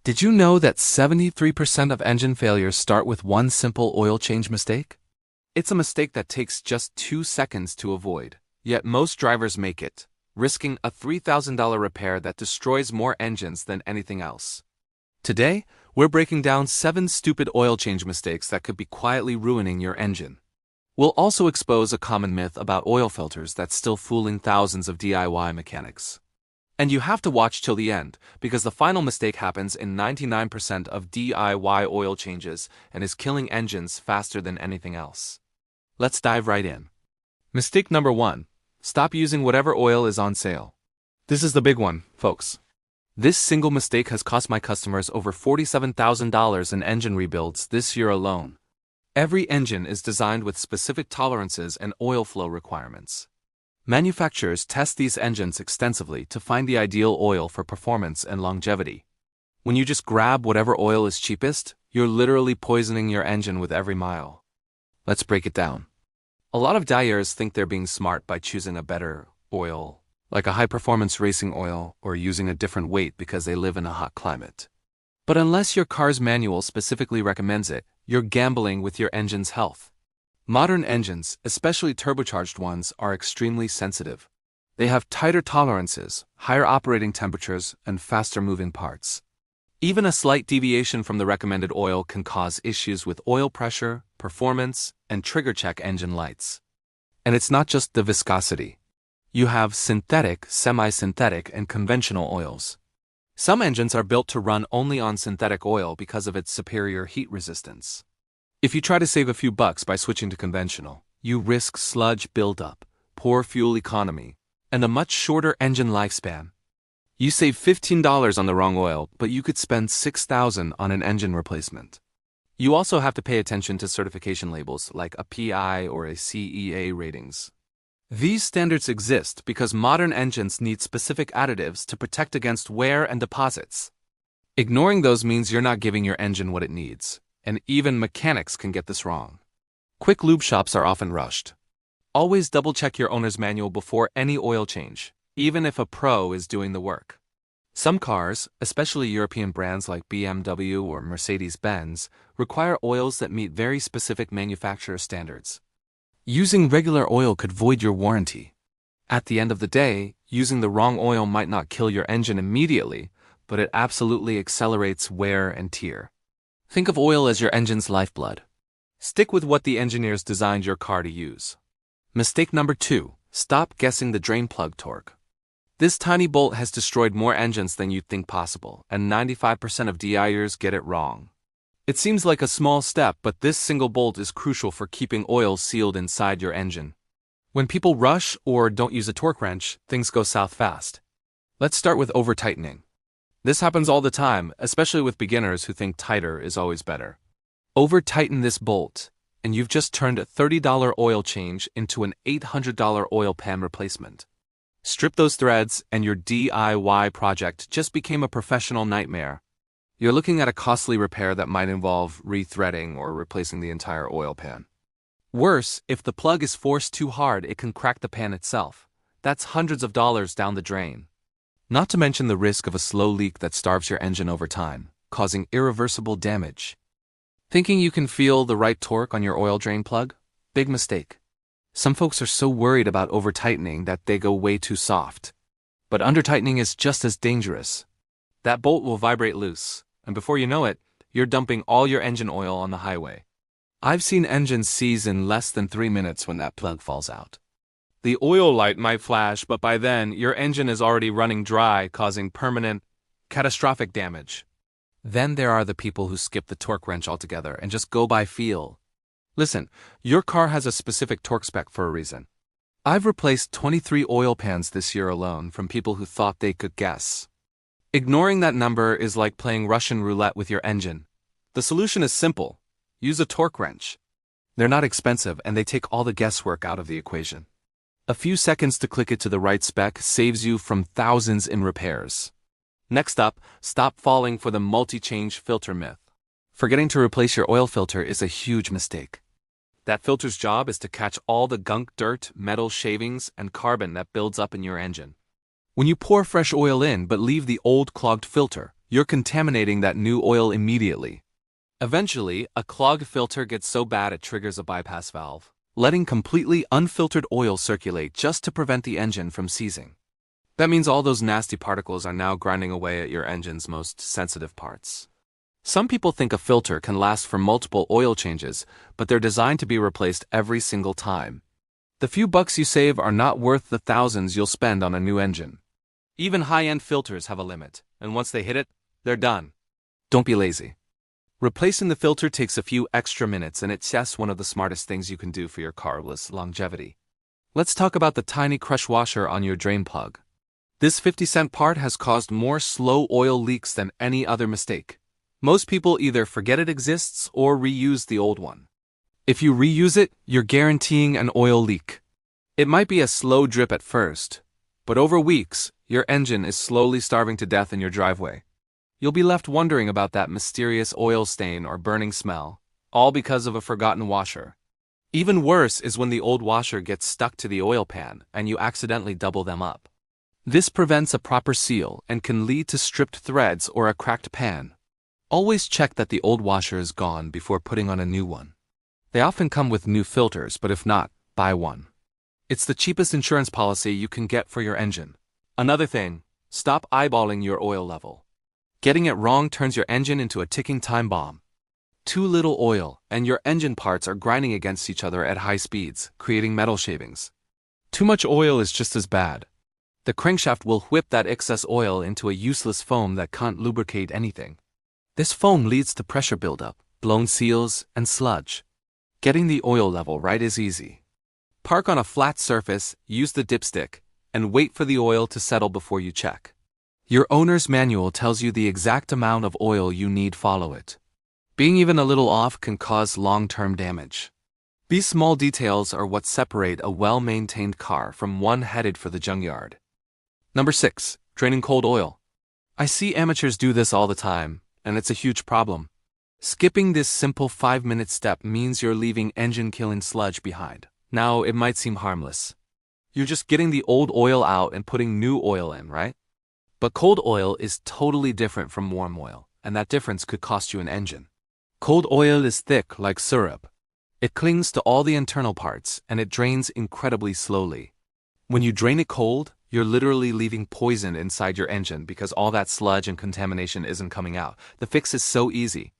Did you know that 73% of engine failures start with one simple oil change mistake? It's a mistake that takes just 2 seconds to avoid, yet most drivers make it, risking a $3,000 repair that destroys more engines than anything else. Today, we're breaking down 7 stupid oil change mistakes that could be quietly ruining your engine. We'll also expose a common myth about oil filters that's still fooling thousands of DIY mechanics. And you have to watch till the end, because the final mistake happens in 99% of DIY oil changes and is killing engines faster than anything else. Let's dive right in. Mistake number 1. Stop using whatever oil is on sale. This is the big one, folks. This single mistake has cost my customers over $47,000 in engine rebuilds this year alone. Every engine is designed with specific tolerances and oil flow requirements. Manufacturers test these engines extensively to find the ideal oil for performance and longevity. When you just grab whatever oil is cheapest, you're literally poisoning your engine with every mile. Let's break it down. A lot of dyers think they're being smart by choosing a better oil, like a high-performance racing oil, or using a different weight because they live in a hot climate. But unless your car's manual specifically recommends it, you're gambling with your engine's health. Modern engines, especially turbocharged ones, are extremely sensitive. They have tighter tolerances, higher operating temperatures, and faster moving parts. Even a slight deviation from the recommended oil can cause issues with oil pressure, performance, and trigger check engine lights. And it's not just the viscosity. You have synthetic, semi-synthetic, and conventional oils. Some engines are built to run only on synthetic oil because of its superior heat resistance. If you try to save a few bucks by switching to conventional, you risk sludge buildup, poor fuel economy, and a much shorter engine lifespan. You save $15 on the wrong oil, but you could spend $6,000 on an engine replacement. You also have to pay attention to certification labels like a PI or a CEA ratings. These standards exist because modern engines need specific additives to protect against wear and deposits. Ignoring those means you're not giving your engine what it needs. And even mechanics can get this wrong. Quick lube shops are often rushed. Always double-check your owner's manual before any oil change, even if a pro is doing the work. Some cars, especially European brands like BMW or Mercedes-Benz, require oils that meet very specific manufacturer standards. Using regular oil could void your warranty. At the end of the day, using the wrong oil might not kill your engine immediately, but it absolutely accelerates wear and tear. Think of oil as your engine's lifeblood. Stick with what the engineers designed your car to use. Mistake number 2. Stop guessing the drain plug torque. This tiny bolt has destroyed more engines than you'd think possible, and 95% of DIers get it wrong. It seems like a small step, but this single bolt is crucial for keeping oil sealed inside your engine. When people rush or don't use a torque wrench, things go south fast. Let's start with over-tightening. This happens all the time, especially with beginners who think tighter is always better. Over-tighten this bolt, and you've just turned a $30 oil change into an $800 oil pan replacement. Strip those threads, and your DIY project just became a professional nightmare. You're looking at a costly repair that might involve rethreading or replacing the entire oil pan. Worse, if the plug is forced too hard, it can crack the pan itself. That's hundreds of dollars down the drain. Not to mention the risk of a slow leak that starves your engine over time, causing irreversible damage. Thinking you can feel the right torque on your oil drain plug? Big mistake. Some folks are so worried about over-tightening that they go way too soft. But under-tightening is just as dangerous. That bolt will vibrate loose, and before you know it, you're dumping all your engine oil on the highway. I've seen engines seize in less than 3 minutes when that plug falls out. The oil light might flash, but by then, your engine is already running dry, causing permanent, catastrophic damage. Then there are the people who skip the torque wrench altogether and just go by feel. Listen, your car has a specific torque spec for a reason. I've replaced 23 oil pans this year alone from people who thought they could guess. Ignoring that number is like playing Russian roulette with your engine. The solution is simple. Use a torque wrench. They're not expensive and they take all the guesswork out of the equation. A few seconds to click it to the right spec saves you from thousands in repairs. Next up, stop falling for the multi-change filter myth. Forgetting to replace your oil filter is a huge mistake. That filter's job is to catch all the gunk, dirt, metal shavings, and carbon that builds up in your engine. When you pour fresh oil in but leave the old clogged filter, you're contaminating that new oil immediately. Eventually, a clogged filter gets so bad it triggers a bypass valve, letting completely unfiltered oil circulate just to prevent the engine from seizing. That means all those nasty particles are now grinding away at your engine's most sensitive parts. Some people think a filter can last for multiple oil changes, but they're designed to be replaced every single time. The few bucks you save are not worth the thousands you'll spend on a new engine. Even high-end filters have a limit, and once they hit it, they're done. Don't be lazy. Replacing the filter takes a few extra minutes, and it's just one of the smartest things you can do for your car's longevity. Let's talk about the tiny crush washer on your drain plug. This 50-cent part has caused more slow oil leaks than any other mistake. Most people either forget it exists or reuse the old one. If you reuse it, you're guaranteeing an oil leak. It might be a slow drip at first, but over weeks, your engine is slowly starving to death in your driveway. You'll be left wondering about that mysterious oil stain or burning smell, all because of a forgotten washer. Even worse is when the old washer gets stuck to the oil pan and you accidentally double them up. This prevents a proper seal and can lead to stripped threads or a cracked pan. Always check that the old washer is gone before putting on a new one. They often come with new filters, but if not, buy one. It's the cheapest insurance policy you can get for your engine. Another thing, stop eyeballing your oil level. Getting it wrong turns your engine into a ticking time bomb. Too little oil, and your engine parts are grinding against each other at high speeds, creating metal shavings. Too much oil is just as bad. The crankshaft will whip that excess oil into a useless foam that can't lubricate anything. This foam leads to pressure buildup, blown seals, and sludge. Getting the oil level right is easy. Park on a flat surface, use the dipstick, and wait for the oil to settle before you check. Your owner's manual tells you the exact amount of oil you need. Follow it. Being even a little off can cause long-term damage. These small details are what separate a well-maintained car from one headed for the junkyard. Number 6. Draining cold oil. I see amateurs do this all the time, and it's a huge problem. Skipping this simple 5-minute step means you're leaving engine-killing sludge behind. Now, it might seem harmless. You're just getting the old oil out and putting new oil in, right? But cold oil is totally different from warm oil, and that difference could cost you an engine. Cold oil is thick like syrup. It clings to all the internal parts, and it drains incredibly slowly. When you drain it cold, you're literally leaving poison inside your engine because all that sludge and contamination isn't coming out. The fix is so easy.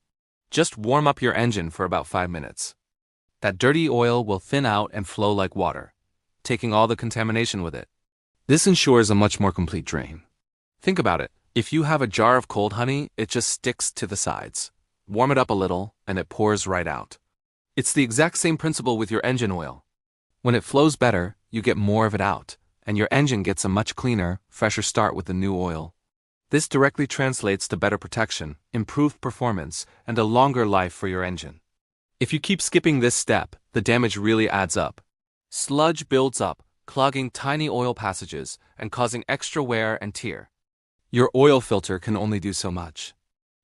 Just warm up your engine for about 5 minutes. That dirty oil will thin out and flow like water, taking all the contamination with it. This ensures a much more complete drain. Think about it. If you have a jar of cold honey, it just sticks to the sides. Warm it up a little, and it pours right out. It's the exact same principle with your engine oil. When it flows better, you get more of it out, and your engine gets a much cleaner, fresher start with the new oil. This directly translates to better protection, improved performance, and a longer life for your engine. If you keep skipping this step, the damage really adds up. Sludge builds up, clogging tiny oil passages and causing extra wear and tear. Your oil filter can only do so much.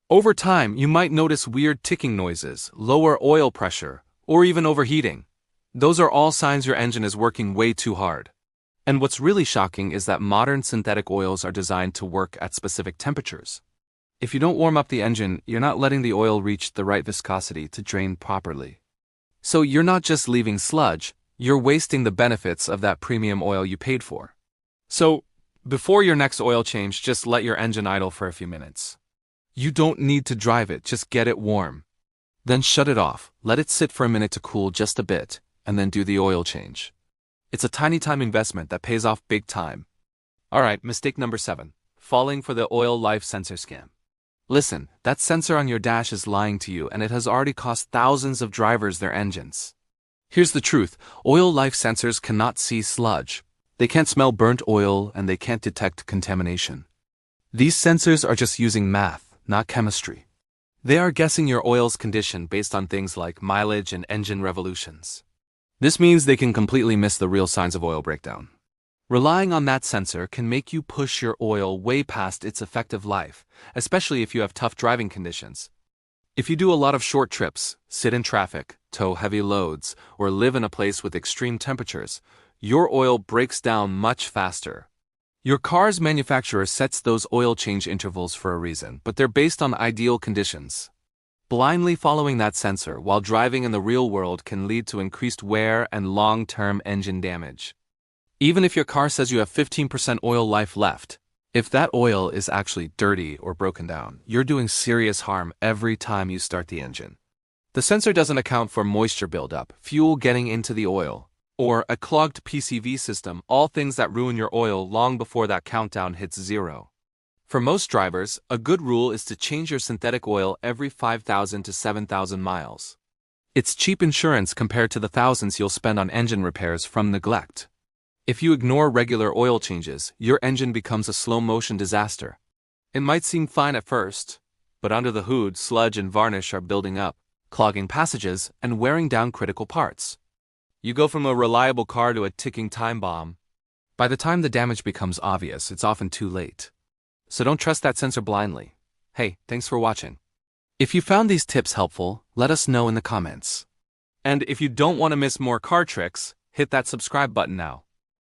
Over time, you might notice weird ticking noises, lower oil pressure, or even overheating. Those are all signs your engine is working way too hard. And what's really shocking is that modern synthetic oils are designed to work at specific temperatures. If you don't warm up the engine, you're not letting the oil reach the right viscosity to drain properly. So you're not just leaving sludge, you're wasting the benefits of that premium oil you paid for. So, before your next oil change, just let your engine idle for a few minutes. You don't need to drive it, just get it warm. Then shut it off, let it sit for a minute to cool just a bit, and then do the oil change. It's a tiny time investment that pays off big time. Alright, mistake number 7. Falling for the oil life sensor scam. Listen, that sensor on your dash is lying to you, and it has already cost thousands of drivers their engines. Here's the truth, oil life sensors cannot see sludge. They can't smell burnt oil, and they can't detect contamination. These sensors are just using math, not chemistry. They are guessing your oil's condition based on things like mileage and engine revolutions. This means they can completely miss the real signs of oil breakdown. Relying on that sensor can make you push your oil way past its effective life, especially if you have tough driving conditions. If you do a lot of short trips, sit in traffic, tow heavy loads, or live in a place with extreme temperatures, your oil breaks down much faster. Your car's manufacturer sets those oil change intervals for a reason, but they're based on ideal conditions. Blindly following that sensor while driving in the real world can lead to increased wear and long-term engine damage. Even if your car says you have 15% oil life left, if that oil is actually dirty or broken down, you're doing serious harm every time you start the engine. The sensor doesn't account for moisture buildup, fuel getting into the oil, or a clogged PCV system, all things that ruin your oil long before that countdown hits zero. For most drivers, a good rule is to change your synthetic oil every 5,000 to 7,000 miles. It's cheap insurance compared to the thousands you'll spend on engine repairs from neglect. If you ignore regular oil changes, your engine becomes a slow-motion disaster. It might seem fine at first, but under the hood, sludge and varnish are building up, clogging passages and wearing down critical parts. You go from a reliable car to a ticking time bomb. By the time the damage becomes obvious, it's often too late. So don't trust that sensor blindly. Hey, thanks for watching. If you found these tips helpful, let us know in the comments. And if you don't want to miss more car tricks, hit that subscribe button now.